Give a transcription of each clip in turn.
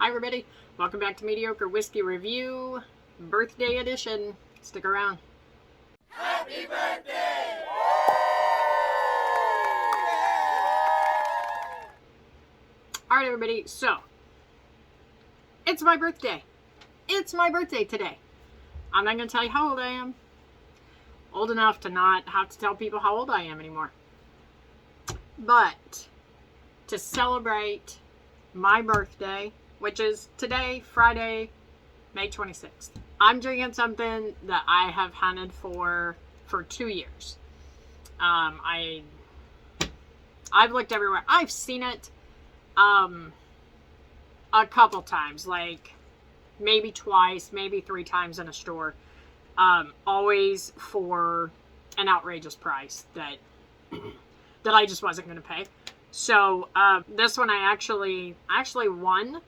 Hi everybody, welcome back to Mediocre Whiskey Review, birthday edition. Stick around. Happy birthday! Alright everybody, so, it's my birthday. It's my birthday today. I'm not going to tell you how old I am. Old enough to not have to tell people how old I am anymore. But, to celebrate my birthday, which is today, Friday, May 26th. I'm drinking something that I have hunted for 2 years. I've looked everywhere. I've seen it a couple times, like maybe twice, maybe 3 times in a store. Always for an outrageous price that I just wasn't going to pay. So this one I actually won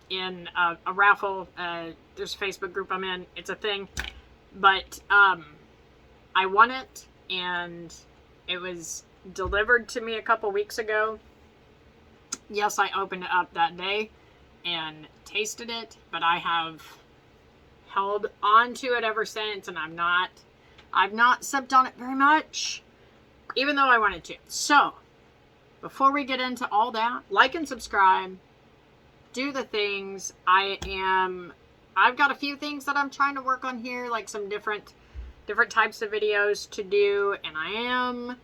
in a raffle. There's a Facebook group I'm in. It's a thing. But I won it, and it was delivered to me a couple weeks ago. Yes, I opened it up that day and tasted it, but I have held on to it ever since, and I've not sipped on it very much, even though I wanted to. So, before we get into all that, like and subscribe, do the things. I've got a few things that I'm trying to work on here, like some different types of videos to do, and I am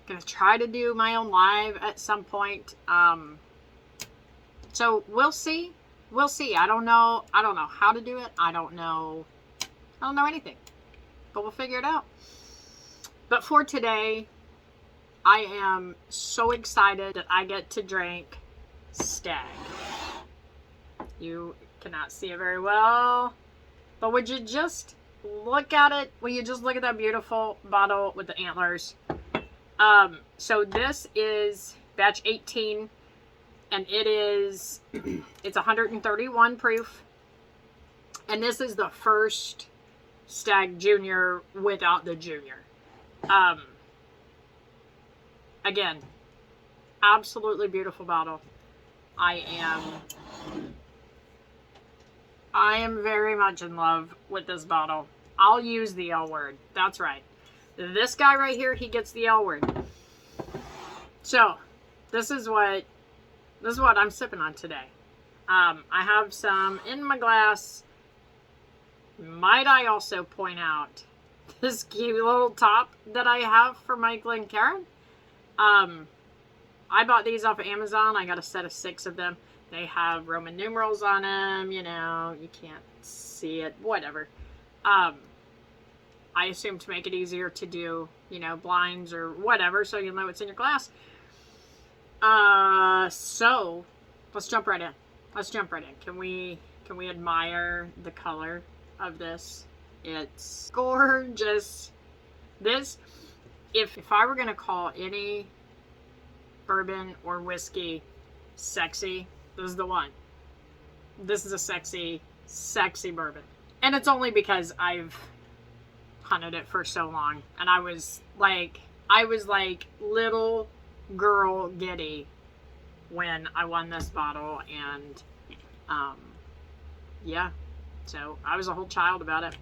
gonna try to do my own live at some point. So we'll see. I don't know how to do it. I don't know anything, but we'll figure it out. But for today, I am so excited that I get to drink Stagg. You cannot see it very well, but would you just look at it? Will you just look at that beautiful bottle with the antlers? So this is batch 18, and it's 131 proof, and this is the first Stagg Junior without the Junior. Again, absolutely beautiful bottle. I am very much in love with this bottle. I'll use the L word. That's right. This guy right here, he gets the L word. So, this is what I'm sipping on today. I have some in my glass. Might I also point out this cute little top that I have for Michael and Karen? I bought these off of Amazon. I got a set of 6 of them. They have Roman numerals on them. You know, you can't see it. Whatever. I assume to make it easier to do, blinds or whatever, so you'll know what's in your glass. So let's jump right in. Can we admire the color of this? It's gorgeous. This, if I were going to call any bourbon or whiskey sexy, this is the one. This is a sexy bourbon. And it's only because I've hunted it for so long. And I was like little girl giddy when I won this bottle. And, yeah. So I was a whole child about it.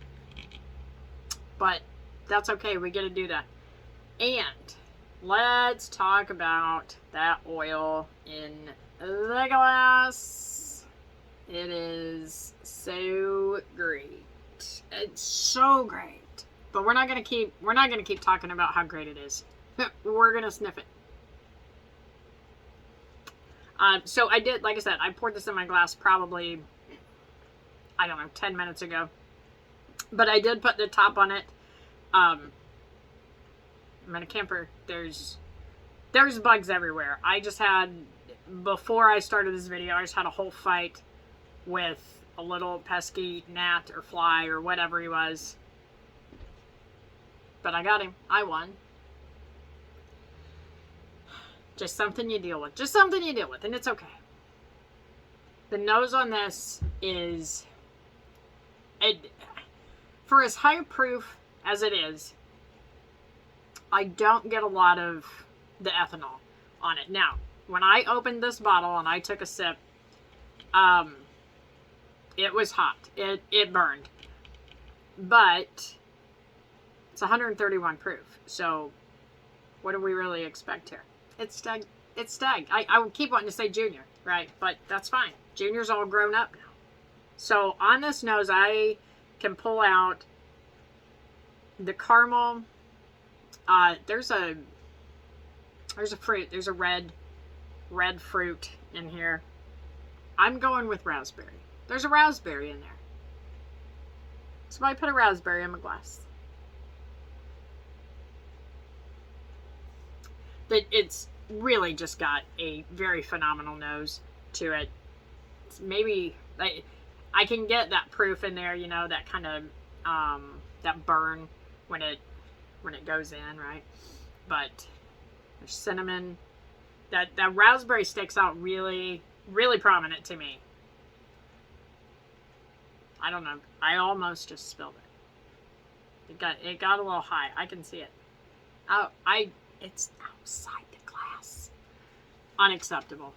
But that's okay. We get to do that. And let's talk about that oil in the glass. It is so great. It's so great. But we're not gonna keep talking about how great it is. We're gonna sniff it. So I did, like I said, I poured this in my glass probably, I don't know, 10 minutes ago. But I did put the top on it. I'm in a camper. There's bugs everywhere. Before I started this video, I just had a whole fight with a little pesky gnat or fly or whatever he was. But I got him. I won. Just something you deal with. And it's okay. The nose on this is, for as high proof as it is, I don't get a lot of the ethanol on it. Now, when I opened this bottle and I took a sip, It was hot. It burned. But it's 131 proof. So what do we really expect here? It's Stagg. It's Stagg. I would keep wanting to say Junior, right? But that's fine. Junior's all grown up now. So on this nose, I can pull out the caramel. There's a fruit. There's a red fruit in here. I'm going with raspberry. There's a raspberry in there. Somebody put a raspberry in my glass. It's really just got a very phenomenal nose to it. It's maybe I can get that proof in there, you know, that kind of that burn when it goes in, right? But there's cinnamon. That raspberry sticks out really, really prominent to me. I don't know. I almost just spilled it. It got a little high. I can see it. It's outside the glass. Unacceptable.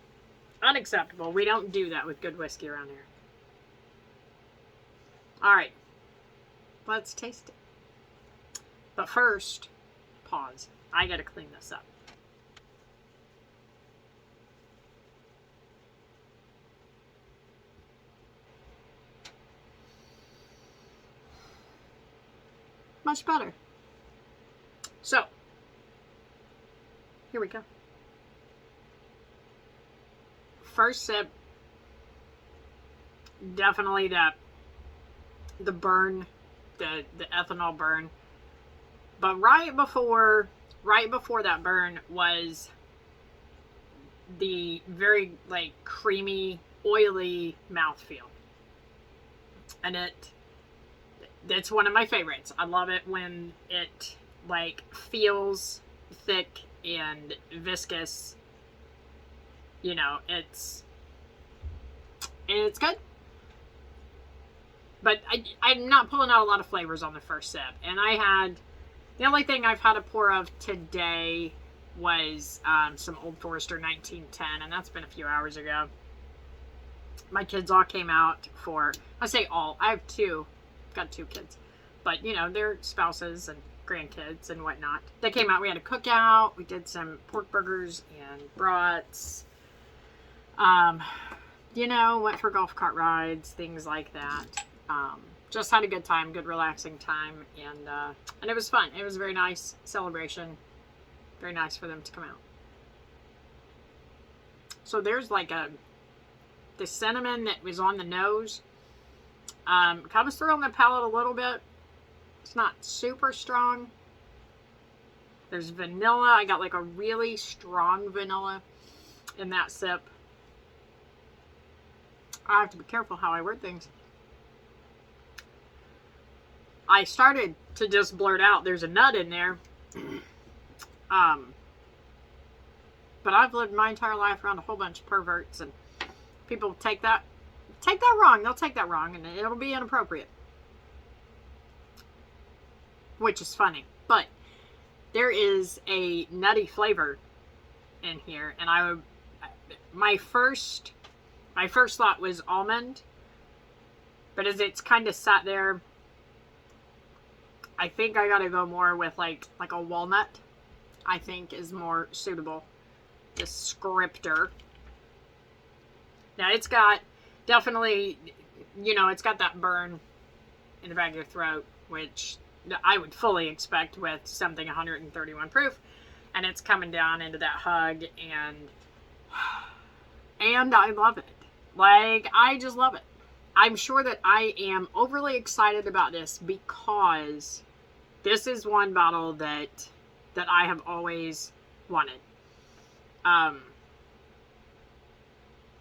Unacceptable. We don't do that with good whiskey around here. All right. Let's taste it. But first, pause. I got to clean this up. Much better. So, here we go. First sip, definitely the burn, the ethanol burn. But right before that burn was the very like creamy, oily mouthfeel. And it's one of my favorites. I love it when it like feels thick and viscous. You know, it's good. But I'm not pulling out a lot of flavors on the first sip. And the only thing I've had a pour of today was some Old Forester 1910, and that's been a few hours ago. My kids all came out I say all, I have two. Got two kids, but you know, their spouses and grandkids and whatnot. They came out. We had a cookout. We did some pork burgers and brats. You know, went for golf cart rides, things like that. Just had a good time, good relaxing time, and it was fun. It was a very nice celebration. Very nice for them to come out. So there's like the cinnamon that was on the nose. Comes through on the palate a little bit. It's not super strong. There's vanilla. I got like a really strong vanilla in that sip. I have to be careful how I word things. I started to just blurt out there's a nut in there. But I've lived my entire life around a whole bunch of perverts, and people take that wrong. They'll take that wrong, and it'll be inappropriate. Which is funny. But there is a nutty flavor in here, and my first thought was almond, but as it's kind of sat there, I think I gotta go more with like a walnut. I think is more suitable descriptor. Now it's got definitely, you know, it's got that burn in the back of your throat, which I would fully expect with something 131 proof, and it's coming down into that hug, and I love it. Like, I just love it. I'm sure that I am overly excited about this because this is one bottle that I have always wanted.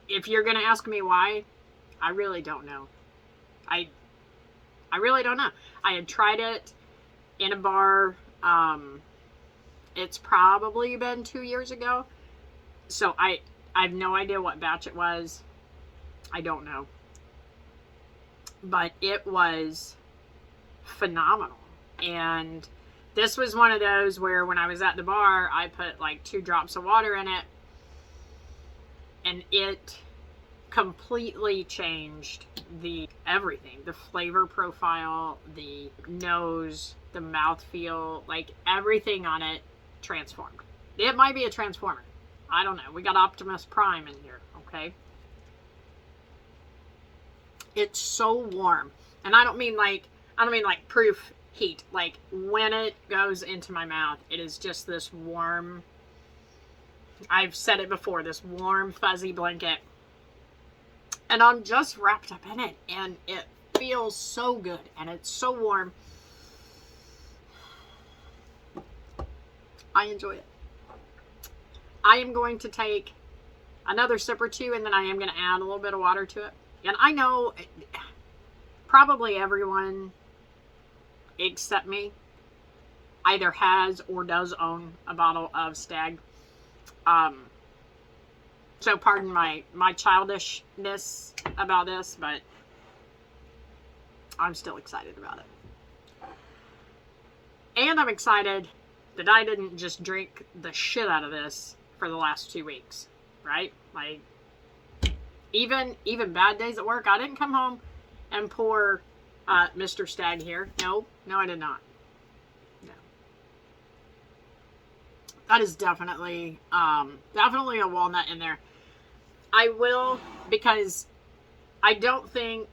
If you're going to ask me why, I really don't know. I really don't know. I had tried it in a bar. It's probably been 2 years ago. So I have no idea what batch it was. I don't know. But it was phenomenal. And this was one of those where when I was at the bar, I put like 2 drops of water in it. And it completely changed everything, the flavor profile, the nose, the mouthfeel, like everything on it transformed. It might be a transformer. I don't know. We got Optimus Prime in here, okay? It's so warm. And I don't mean like proof heat. Like when it goes into my mouth, it is just this warm, I've said it before, this warm fuzzy blanket. And I'm just wrapped up in it, and it feels so good, and it's so warm. I enjoy it. I am going to take another sip or two, and then I am going to add a little bit of water to it. And I know probably everyone except me either has or does own a bottle of Stagg. So pardon my childishness about this, but I'm still excited about it. And I'm excited that I didn't just drink the shit out of this for the last 2 weeks, right? Like, even bad days at work, I didn't come home and pour Mr. Stagg here. No, I did not. No. That is definitely a walnut in there. I will, because I don't think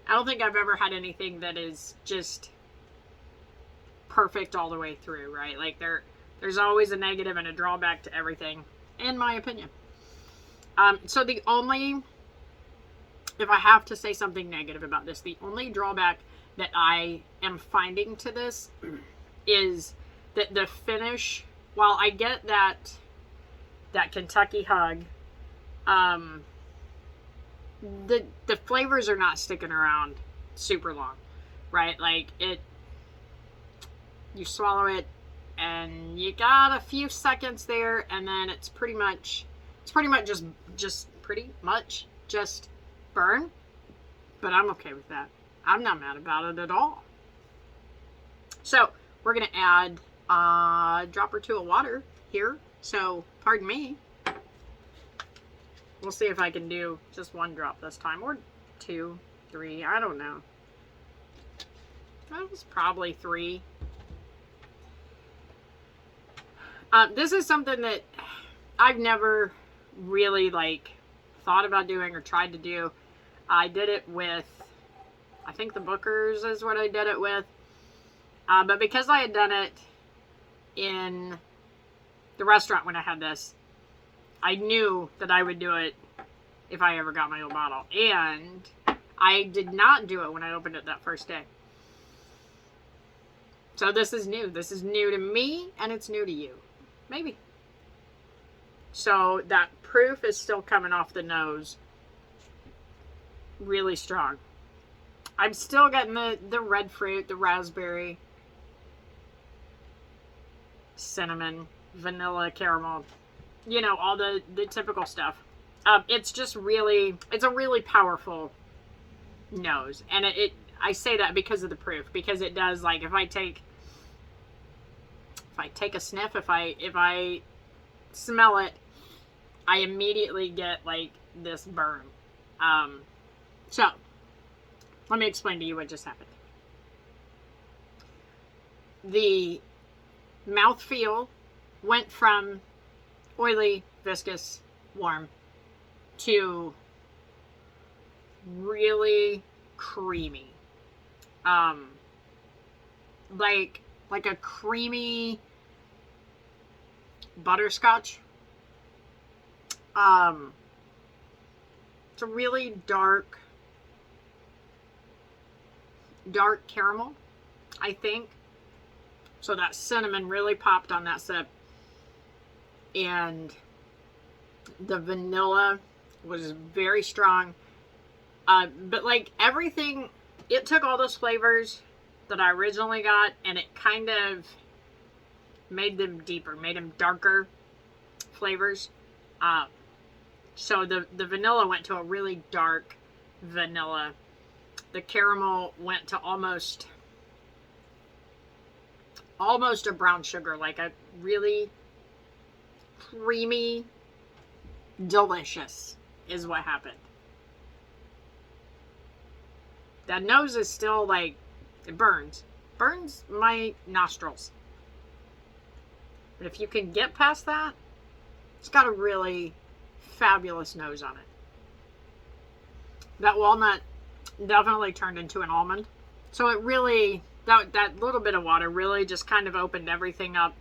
I've ever had anything that is just perfect all the way through, right? Like there's always a negative and a drawback to everything, in my opinion. So if I have to say something negative about this, the only drawback that I am finding to this is that the finish, while I get that Kentucky hug, the flavors are not sticking around super long, right? Like you swallow it and you got a few seconds there, and then it's pretty much just burn. But I'm okay with that. I'm not mad about it at all. So we're gonna add a drop or two of water here. So pardon me. We'll see if I can do just 1 drop this time, or 2, 3, I don't know. That was probably 3. This is something that I've never really thought about doing or tried to do. I did it with, I think the Bookers is what I did it with. But because I had done it in the restaurant when I had this, I knew that I would do it if I ever got my own bottle. And I did not do it when I opened it that first day. So this is new. This is new to me, and it's new to you. Maybe. So that proof is still coming off the nose really strong. I'm still getting the red fruit, the raspberry, cinnamon, vanilla, caramel. You know, all the typical stuff. It's just really, it's a really powerful nose. And I say that because of the proof. Because it does, if I take a sniff, if I smell it, I immediately get, this burn. So, let me explain to you what just happened. The mouthfeel went from oily, viscous, warm to really creamy. Like a creamy butterscotch. It's a really dark caramel, I think. So that cinnamon really popped on that sip. And the vanilla was very strong. But everything, it took all those flavors that I originally got, and it kind of made them deeper, made them darker flavors. So the vanilla went to a really dark vanilla. The caramel went to almost a brown sugar, like a really creamy, delicious. is what happened. That nose is still like, it burns. Burns my nostrils. But if you can get past that, it's got a really fabulous nose on it. That walnut definitely turned into an almond. So it really, that little bit of water really just kind of opened everything up.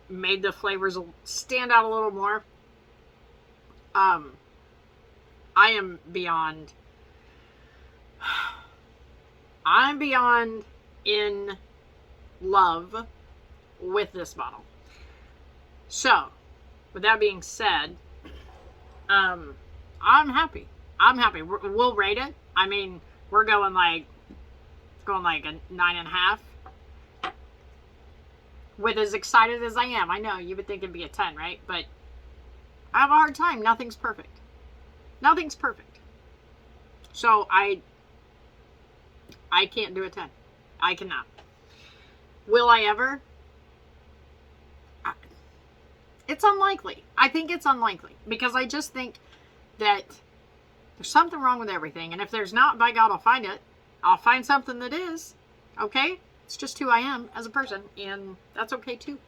Made the flavors stand out a little more. I am beyond... I'm beyond in love with this bottle. So, with that being said, I'm happy. I'm happy. We'll rate it. I mean, we're going like a 9.5. With as excited as I am, I know you would think it'd be a 10, right? But I have a hard time. Nothing's perfect. Nothing's perfect. So I can't do a 10. I cannot. Will I ever? It's unlikely. I think it's unlikely. Because I just think that there's something wrong with everything. And if there's not, by God, I'll find it. I'll find something that is. Okay? It's just who I am as a person. And that's okay too.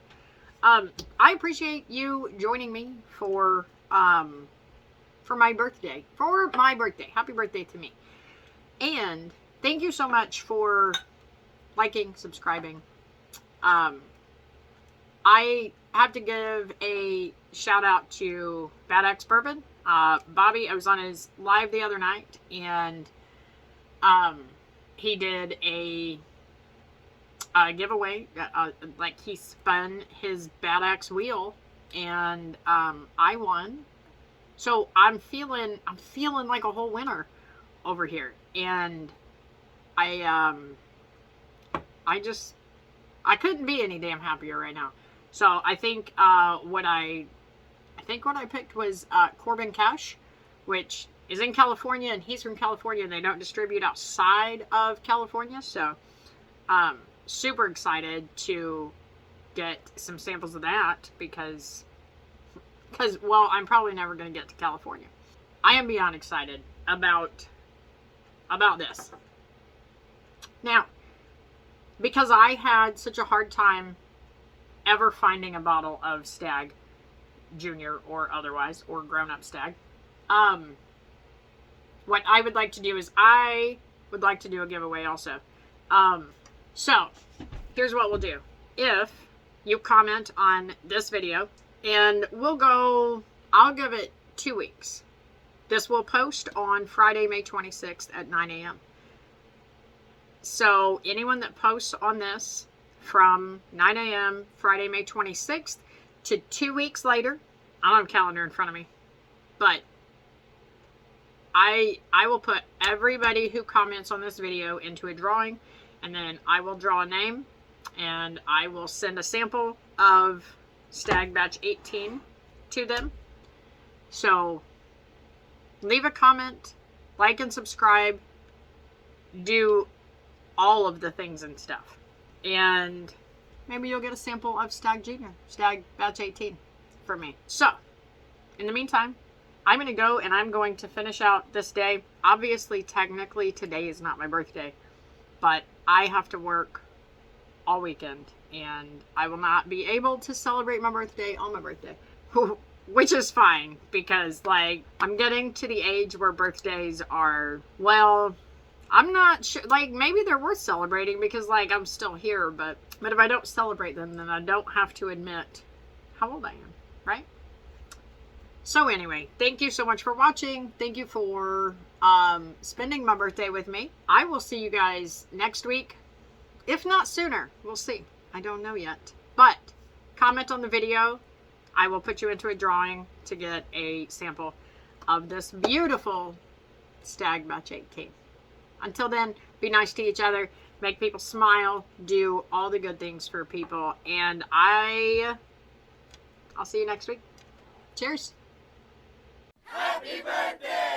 I appreciate you joining me for my birthday. For my birthday. Happy birthday to me. And thank you so much for liking, subscribing. I have to give a shout out to Bad X Bourbon. Bobby, I was on his live the other night, and he did a giveaway. Like, he spun his Bad X wheel, and I won. So I'm feeling like a whole winner over here, and I couldn't be any damn happier right now. So I think what I picked was Corbin Cash, which is in California, and he's from California, and they don't distribute outside of California. So super excited to get some samples of that because well, I'm probably never going to get to California. I am beyond excited about this. Now, because I had such a hard time ever finding a bottle of Stagg, Junior or otherwise, or grown-up Stagg, what I would like to do is I would like to do a giveaway also. So, here's what we'll do. If you comment on this video, and I'll give it 2 weeks. This will post on Friday, May 26th at 9 a.m. So anyone that posts on this from 9 a.m. Friday, May 26th to 2 weeks later, I don't have a calendar in front of me, but I will put everybody who comments on this video into a drawing, and then I will draw a name, and I will send a sample of Stagg Batch 18 to them. So leave a comment, like and subscribe, do all of the things and stuff, and maybe you'll get a sample of Stagg Junior, Stagg Batch 18 for me. So in the meantime, I'm going to go and I'm going to finish out this day. Obviously, technically today is not my birthday, but I have to work all weekend, and I will not be able to celebrate my birthday on my birthday, which is fine, because like, I'm getting to the age where birthdays are, well, I'm not sure, like, maybe they're worth celebrating because like I'm still here, but if I don't celebrate them, then I don't have to admit how old I am, right? So anyway, thank you so much for watching. Thank you for spending my birthday with me. I will see you guys next week, if not sooner. We'll see. I don't know yet. But comment on the video. I will put you into a drawing to get a sample of this beautiful Stagg Batch 18. Until then, be nice to each other, make people smile, do all the good things for people, and I'll see you next week. Cheers. Happy birthday!